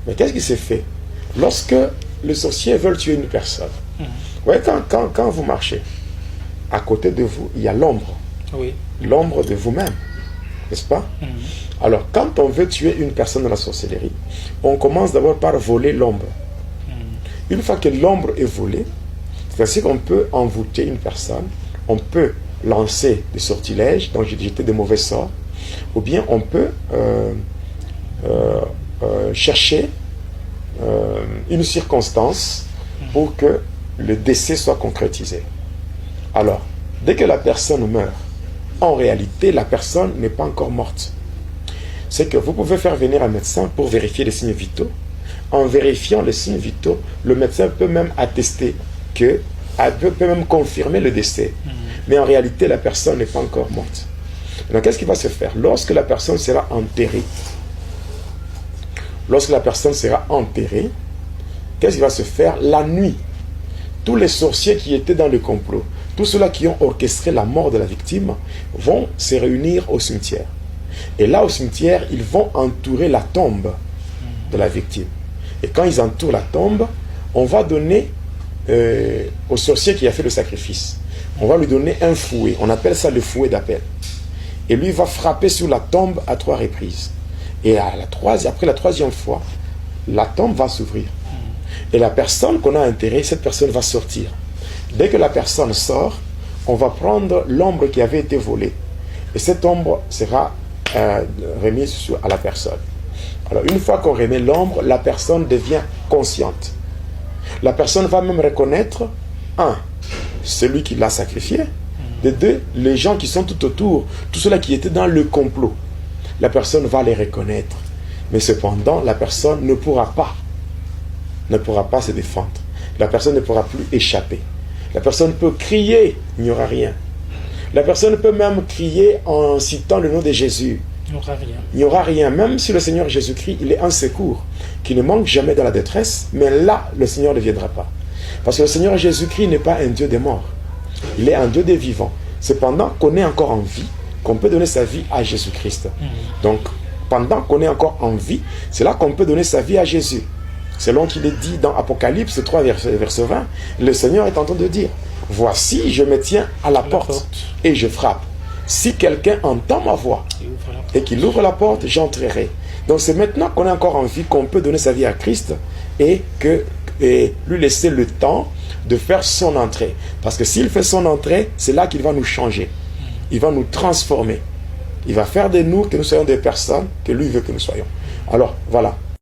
Mais qu'est-ce qui s'est fait? Lorsque le sorcier veut tuer une personne, ouais, quand vous marchez, à côté de vous, il y a l'ombre. Oui. L'ombre de vous-même, n'est-ce pas? Alors, quand on veut tuer une personne dans la sorcellerie, on commence d'abord par voler l'ombre. Une fois que l'ombre est volée, c'est ainsi qu'on peut envoûter une personne, on peut lancer des sortilèges, donc jeter des mauvais sorts, ou bien on peut chercher une circonstance pour que le décès soit concrétisé. Alors, dès que la personne meurt, en réalité, la personne n'est pas encore morte. C'est que vous pouvez faire venir un médecin pour vérifier les signes vitaux. En vérifiant les signes vitaux, le médecin peut même attester que, peut même confirmer le décès. Mais en réalité, la personne n'est pas encore morte. Donc, qu'est-ce qui va se faire? Lorsque la personne sera enterrée, qu'est-ce qui va se faire? La nuit, tous les sorciers qui étaient dans le complot, tous ceux-là qui ont orchestré la mort de la victime, vont se réunir au cimetière. Et là, au cimetière, ils vont entourer la tombe de la victime. Et quand ils entourent la tombe, on va donner au sorcier qui a fait le sacrifice, on va lui donner un fouet. On appelle ça le fouet d'appel. Et lui va frapper sur la tombe à 3 reprises. Et après la troisième fois, la tombe va s'ouvrir. Et la personne qu'on a enterrée, cette personne va sortir. Dès que la personne sort, on va prendre l'ombre qui avait été volée. Et cette ombre sera remise à la personne. Alors, une fois qu'on remet l'ombre, la personne devient consciente. La personne va même reconnaître, celui qui l'a sacrifié, de deux, les gens qui sont tout autour, tous ceux-là qui étaient dans le complot. La personne va les reconnaître. Mais cependant, la personne ne pourra pas se défendre. La personne ne pourra plus échapper. La personne peut crier, il n'y aura rien. La personne peut même crier en citant le nom de Jésus. Il n'y aura rien. Il n'y aura rien. Même si le Seigneur Jésus-Christ, il est un secours, qui ne manque jamais dans la détresse, mais là, le Seigneur ne viendra pas. Parce que le Seigneur Jésus-Christ n'est pas un Dieu des morts. Il est un Dieu des vivants. Cependant qu'on est encore en vie, qu'on peut donner sa vie à Jésus-Christ. Donc, pendant qu'on est encore en vie, c'est là qu'on peut donner sa vie à Jésus. Selon qu'il est dit dans Apocalypse 3, verset 20, le Seigneur est en train de dire, « Voici, je me tiens à la porte et je frappe. Si quelqu'un entend ma voix et qu'il ouvre la porte, j'entrerai. » Donc c'est maintenant qu'on est encore en vie qu'on peut donner sa vie à Christ et lui laisser le temps de faire son entrée. Parce que s'il fait son entrée, c'est là qu'il va nous changer. Il va nous transformer. Il va faire de nous que nous soyons des personnes que lui veut que nous soyons. Alors, voilà.